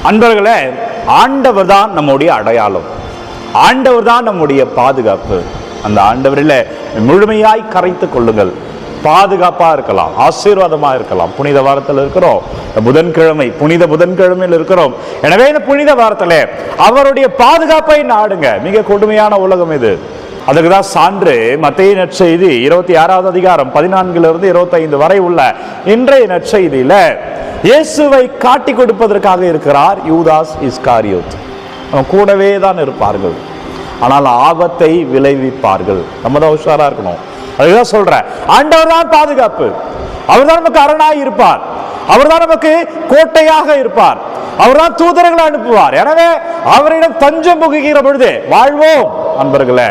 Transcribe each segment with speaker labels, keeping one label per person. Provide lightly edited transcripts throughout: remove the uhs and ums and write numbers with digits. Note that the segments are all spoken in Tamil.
Speaker 1: அன்பர்களே, ஆண்டவர் தான் நம்முடைய அடையாளம், ஆண்டவர் தான் நம்முடைய பாதுகாப்பு. அந்த ஆண்டவரில் முழுமையாய் கரைத்துக் கொள்ளுங்கள். பாதுகாப்பா இருக்கலாம், ஆசீர்வாதமா இருக்கலாம். புனித வாரத்தில் இருக்கிறோம், புதன்கிழமை, புனித புதன்கிழமையில் இருக்கிறோம். எனவே இந்த புனித வாரத்தில் அவருடைய பாதுகாப்பை நாடுங்க. மிக கொடுமையான உலகம் இது. அதுக்கு தான் சான்று மத்தேயு நற்செய்தி 26வது அதிகாரம் 14 25 வரை உள்ள இன்றைய நற்செய்தியில இயேசுவை காட்டி கொடுப்பதற்காக இருக்கிறார் யூதாஸ் இஸ்காரியோத். கூடவே தான் இருப்பார்கள், ஆனால் ஆபத்தை விளைவிப்பார்கள். நம்ம தான் உஷாரா இருக்கணும். அதுதான் சொல்றேன், ஆண்டவர் தான் பாதுகாப்பு, அவர் தான் நமக்கு அரணாய் இருப்பார், அவர் தான் நமக்கு கோட்டையாக இருப்பார், அவர் தான் தூதர்களை அனுப்புவார். எனவே அவரிடம் தஞ்சம் புகுகிற பொழுது வாழ்வோம். அன்பர்களே,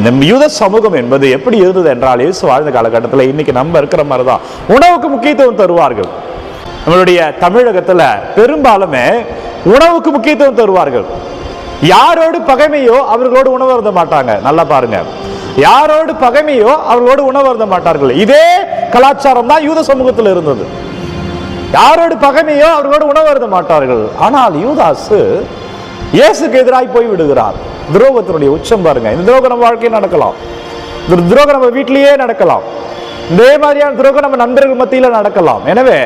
Speaker 1: நம் யூத சமூகம் என்பது எப்படி இருந்தது என்றால், இயேசு வாழ்ந்த காலகட்டத்தில் இன்னைக்கு நம்ம இருக்கிற மாதிரி தான் உணவுக்கு முக்கியத்துவம் தருவார்கள். நம்மளுடைய தமிழகத்துல பெரும்பாலுமே உணவுக்கு முக்கியத்துவம் தருவார்கள். யாரோடு பகைமையோ அவர்களோடு உணவு அருந்த மாட்டாங்க. நல்லா பாருங்க, யாரோடு பகைமையோ அவர்களோடு உணவு அருந்த மாட்டார்கள். இதே கலாச்சாரம் தான் யூத சமூகத்தில் இருந்தது. யாரோடு பகைமையோ அவர்களோடு உணவு அருந்த மாட்டார்கள். ஆனால் யூதாசு இயேசுக்கு எதிராய் போய் விடுகிறார். துரோகத்தினுடைய உச்சம் பாருங்க. இந்த துரோகம் நம்ம வாழ்க்கையில் நடக்கலாம், இந்த துரோகம் நம்ம வீட்டிலேயே நடக்கலாம், இதே மாதிரியான துரோகம் நம்ம நண்பர்கள் மத்தியில் நடக்கலாம். எனவே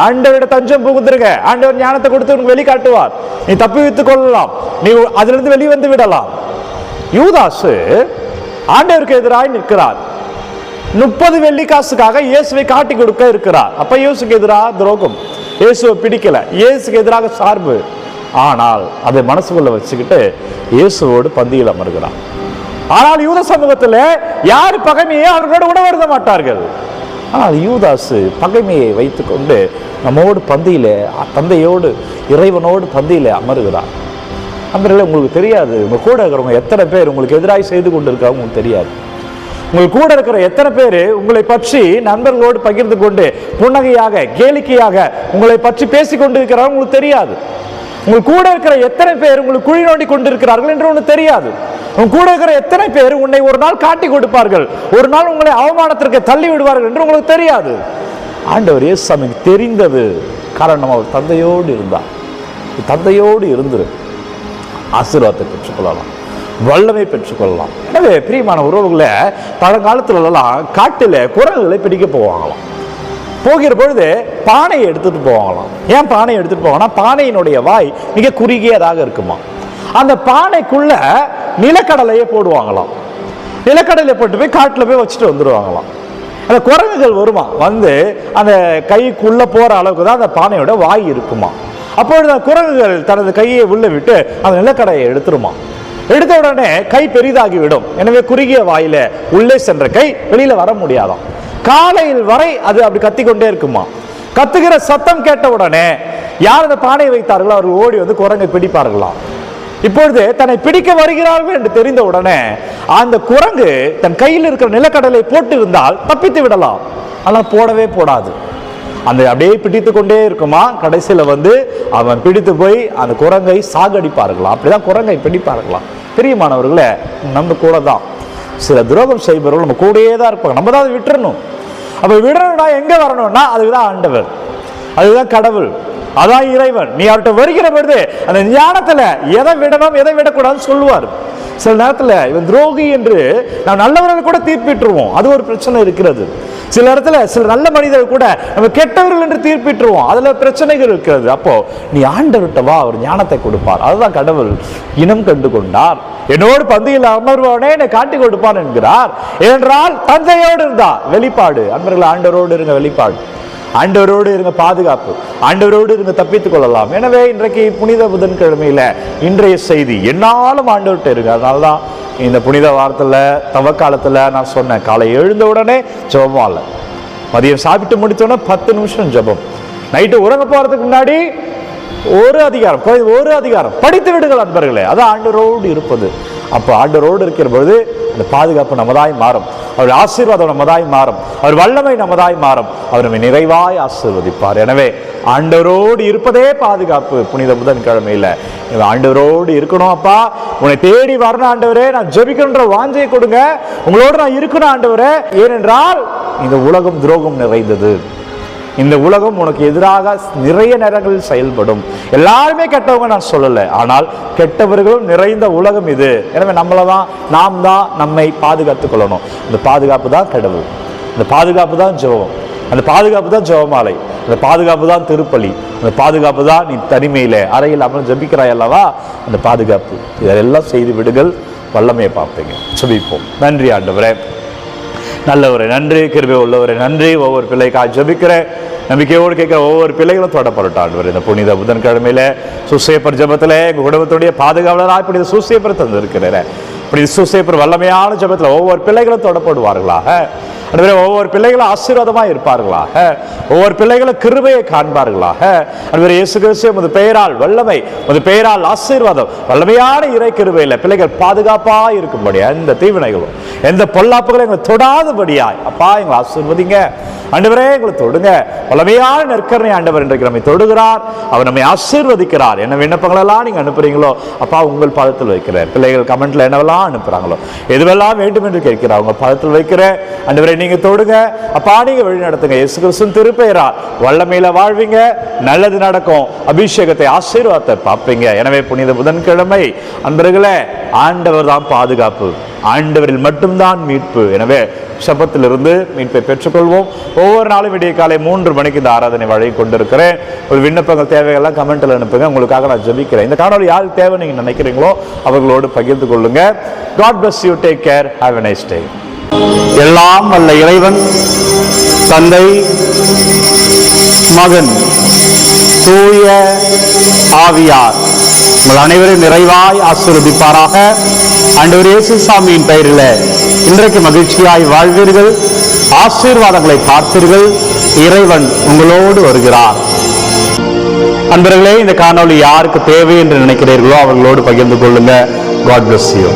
Speaker 1: ஆண்டவரிட தஞ்சம் புகுந்துருங்க. ஆண்டவர் ஞானத்தை கொடுத்து உனக்கு வெளிக்காட்டுவார், நீ தப்பி வைத்துக் கொள்ளலாம், நீ அதிலிருந்து வெளிவந்து விடலாம். யூதாசு ஆண்டவருக்கு எதிராக நிற்கிறார். 30 வெள்ளிக்காசுக்காக இயேசுவை காட்டி கொடுக்க இருக்கிறார். அப்ப இயேசுக்கு எதிராக துரோகம், இயேசுவை பிடிக்கல, இயேசுக்கு எதிராக சார்பு. ஆனால் அதை மனசுக்குள்ள வச்சுக்கிட்டு இயேசுவோடு பந்தியில் அமர்கிறார். ஆனால் யூத சமூகத்தில் யார் பகைமையை அவர்களோடு உணவருந்த மாட்டார்கள். ஆனால் யூதாசு பகைமையை வைத்துக்கொண்டு நம்மோடு பந்தியில, தந்தையோடு இறைவனோடு பந்தியில அமருகிறார். அன்பர்களே, உங்களுக்கு தெரியாது உங்க கூட இருக்கிறவங்க எத்தனை பேர் உங்களுக்கு எதிராக செய்து கொண்டு இருக்காங்க உங்களுக்கு தெரியாது. உங்களுக்கு கூட இருக்கிற எத்தனை பேர் உங்களை பற்றி நண்பர்களோடு பகிர்ந்து கொண்டு புன்னகையாக கேளிக்கையாக உங்களை பற்றி பேசி கொண்டு இருக்கிறாங்க உங்களுக்கு தெரியாது. உங்கள் கூட இருக்கிற எத்தனை பேர் உங்களுக்கு குழி நோண்டி கொண்டிருக்கிறார்கள் என்று ஒன்று தெரியாது. உங்க கூட இருக்கிற எத்தனை பேர் உன்னை ஒரு நாள் காட்டி கொடுப்பார்கள், ஒரு நாள் உங்களை அவமானத்திற்கு தள்ளி விடுவார்கள் என்று உங்களுக்கு தெரியாது. ஆண்டவர் இயேசுவுக்கு தெரிந்தது. காரணம், அவர் தந்தையோடு இருந்தார். தந்தையோடு இருந்துரு ஆசீர்வாதத்தை பெற்றுக்கொள்ளலாம், வல்லமை பெற்றுக்கொள்ளலாம். எனவே பிரியமான உறவுகளை, பழங்காலத்துலலாம் காட்டில் குரங்குகளை பிடிக்க போவாங்களாம். போகிற பொழுது பானையை எடுத்துட்டு போவாங்களாம். ஏன் பானையை எடுத்துட்டு போவாங்கன்னா, பானையினுடைய வாய் மிக குறுகியதாக இருக்குமா. அந்த பானைக்குள்ள நிலக்கடலையை போடுவாங்களாம். நிலக்கடலை போட்டு போய் காட்டில் போய் வச்சுட்டு வந்துடுவாங்களாம். அந்த குரங்குகள் வருமா, வந்து அந்த கைக்குள்ள போற அளவுக்கு தான் அந்த பானையோட வாய் இருக்குமா. அப்பொழுது அந்த குரங்குகள் தனது கையை உள்ள விட்டு அந்த நிலக்கடையை எடுத்துருமா. எடுத்த உடனே கை பெரிதாகிவிடும். எனவே குறுகிய வாயில உள்ளே சென்ற கை வெளியில வர முடியாதாம். காலையில் வரை அது அப்படி கத்திக்கொண்டே இருக்குமா. கத்துகிற சத்தம் கேட்ட உடனே யார் அந்த பானையை வைத்தார்களோ அவர்கள் ஓடி வந்து குரங்கை பிடிப்பார்களாம். இப்பொழுது தன்னை பிடிக்க வருகிறார்கள் என்று தெரிந்த உடனே அந்த குரங்கு தன் கையில் இருக்கிற நிலக்கடலை போட்டு இருந்தால் தப்பித்து விடலாம். ஆனால் போடவே போடாது. அந்த அப்படியே பிடித்து கொண்டே இருக்குமா. கடைசியில் வந்து அவன் பிடித்து போய் அந்த குரங்கை சாகடிப்பார்களாம். அப்படிதான் குரங்கை பிடிப்பார்களாம். பிரியமானவர்களே, நம்ம கூட தான் சில துரோகம் செய்பவர்கள் நம்ம கூடயே தான் இருப்பாங்க. நம்ம தான் அதை விட்டுறணும். அப்ப விடணும்னா எங்க வரணும்னா அதுதான் ஆண்டவர், அதுதான் கடவுள், அதான் இறைவன். நீ அவர்கிட்ட வருகிற பொழுது அந்த ஞானத்துல எதை விடணும் எதை விடக்கூடாதுன்னு சொல்லுவார். சில நேரத்துல இவன் துரோகி என்று நாம் நல்லவர்கள் கூட தீர்ப்பிட்டுருவோம். அது ஒரு பிரச்சனை இருக்கிறது. சில இடத்துல சில நல்ல மனிதர்கள் கூட நம்ம கெட்டவர்கள் என்று தீர்ப்பிட்டுருவோம். அதுல பிரச்சனைகள் இருக்கிறது. அப்போ நீ ஆண்டவர்கிட்ட வா, அவர் ஞானத்தை கொடுப்பார். அதுதான் கடவுள் இனம் கண்டு கொண்டார், என்னோடு பந்தியில் அமர்வனே என்னை காட்டி கொடுப்பான் என்கிறார். ஏனென்றால் தந்தையோடு இருந்தா வெளிப்பாடு. அன்பர்கள், ஆண்டவரோடு இருங்க வெளிப்பாடு, ஆண்டவரோடு இருங்க பாதுகாப்பு, ஆண்டவரோடு இருங்க தப்பித்துக் கொள்ளலாம். எனவே இன்றைக்கு புனித புதன்கிழமையில இன்றைய செய்தி என்னாலும் ஆண்டவர்கிட்ட இருங்க. அதனால்தான் இந்த புனித வாரத்தில் தவக்காலத்தில் நான் சொன்னேன், காலை எழுந்த உடனே ஜெபம் இல்லை, மதியம் சாப்பிட்டு முடித்தோடனே 10 நிமிஷம் ஜெபம், நைட்டு உறங்க போறதுக்கு முன்னாடி ஒரு அதிகாரம் படித்து விடுங்கள் அன்பர்களே. அதான் ஆண்டவரோடு இருப்பது. அப்போ ஆண்டவரோடு இருக்கிற பொழுது அந்த பாதுகாப்பு நமதாய் மாறும், அவர் ஆசீர்வாதம் நமதாய் மாறும், அவர் வல்லமை நமதாய் மாறும், அவர் நம்மை நிறைவாய் ஆசீர்வதிப்பார். எனவே ஆண்டவரோடு இருப்பதே பாதுகாப்பு. புனித புதன்கிழமையில ஆண்டவரோடு இருக்கணும். அப்பா, உன்னை தேடி வரணும் ஆண்டவரே, நான் ஜெபிக்கணுன்ற வாஞ்சையை கொடுங்க, உங்களோடு நான் இருக்கணும் ஆண்டவரே. ஏனென்றால் இந்த உலகம் துரோகம் நிறைந்தது, இந்த உலகம் உனக்கு எதிராக நிறைய நேரங்களில் செயல்படும். எல்லாருமே கெட்டவங்க நான் சொல்லலை, ஆனால் கெட்டவர்களும் நிறைந்த உலகம் இது. எனவே நாம் தான் நம்மை பாதுகாத்துக் கொள்ளணும். இந்த பாதுகாப்பு தான் கடவுள், இந்த பாதுகாப்பு தான் ஜெபம், அந்த பாதுகாப்பு தான் ஜெபமாலை, அந்த பாதுகாப்பு தான் திருப்பலி, அந்த பாதுகாப்பு தான் நீ தனிமையில அறையில் அமர்ந்து ஜெபிக்கிறாய் அல்லவா, அந்த பாதுகாப்பு. இதெல்லாம் செய்து விடுங்கள், வல்லமையை பார்ப்பீங்க. ஜெபிப்போம். நன்றி ஆண்டவரே, நல்லவரே நன்றி, கிருபை உள்ளவரே நன்றி. ஒவ்வொரு பிள்ளைக்காக ஜெபிக்கிற நம்பிக்கையோடு கேட்கிற ஒவ்வொரு பிள்ளைகளும் தொடப்பட்டாண்டவர். இந்த புனித புதன்கிழமையில சூசேப்பர் ஜெபத்தில் எங்கள் குடும்பத்துடைய பாதுகாவலராக இப்படி சூசேப்பர் தந்திருக்கிறேன். இப்படி சூசேப்பர் வல்லமையான ஜெபத்தில் ஒவ்வொரு பிள்ளைகளும் தொடப்படுவார்களாக. ஒவ்வொரு பிள்ளைகளும் ஆசீர்வாதமாக இருப்பார்களாக. ஒவ்வொரு பிள்ளைகளும் கிருபையை காண்பார்களாக. இயேசு கிறிஸ்து உமது பெயரால் வல்லமை, உமது பெயரால் ஆசீர்வாதம், வல்லமையான இறை கிருபையில் பிள்ளைகள் பாதுகாப்பாக இருக்கும்படியா, எந்த தீவினைகளும் எந்த பொல்லாப்புகளும் எங்களை தொடாதபடியாய் அப்பா எங்களை ஆசீர்வதிங்க. ஆண்டவரே எங்களை தொடுங்க. வல்லமையான நற்கருணை ஆண்டவர் இன்றைக்கு நம்மை தொடுகிறார், அவர் நம்மை ஆசீர்வதிக்கிறார். என்ன விண்ணப்பங்கள் எல்லாம் நீங்க அனுப்புறீங்களோ அப்பா உங்கள் பாதத்தில் வைக்கிறேன். பிள்ளைகள் கமெண்ட்ல என்னவெல்லாம் அனுப்புறாங்களோ எதுவெல்லாம் வேண்டும் என்று கேட்கிறார் உங்க பாதத்தில் வைக்கிறேன். ஆண்டவரே நீங்க தொடுங்க அப்பா, நீங்க வழி நடத்துங்க. இயேசு கிறிஸ்துவின் திருப்பெயரால் வல்லமையில வாழ்வீங்க, நல்லது நடக்கும், அபிஷேகத்தை ஆசீர்வாதத்தை பார்ப்பீங்க. எனவே புனித புதன்கிழமை அன்பர்களே, ஆண்டவர் தான் பாதுகாப்பு, ஆண்டவரில் மட்டும்தான் மீட்பு. எனவே சபத்திலிருந்து மீட்பை பெற்றுக்கொள்வோம். ஒவ்வொரு நாளும் விடிய காலை 3 மணிக்கு இந்த ஆராதனை வழங்கி கொண்டிருக்கிறேன். ஒரு விண்ணப்பங்கள் தேவைகள்லாம் கமெண்ட்ல அனுப்புங்க, உங்களுக்காக நான் ஜெபிக்கிறேன். இந்த காணொலி யாருக்கு தேவை நீங்க நினைக்கிறீங்களோ அவர்களோடு பகிர்ந்து கொள்ளுங்க. God bless you. Take care. Have a nice day. எல்லாம் வல்ல இறைவன் தந்தை, மகன், தூய ஆவியார் உங்கள் அனைவரும் நிறைவாய் ஆசீர்வதிப்பாராக. ஆண்டவர் இயேசு சாமியின் பெயரில் இன்றைக்கு மகிழ்ச்சியாய் வாழ்வீர்கள், ஆசீர்வாதங்களை பார்ப்பீர்கள். இறைவன் உங்களோடு வருகிறார். அன்பர்களே, இந்த காணொளி யாருக்கு தேவை என்று நினைக்கிறீர்களோ அவர்களோடு பகிர்ந்து கொள்ளுங்க. God bless you.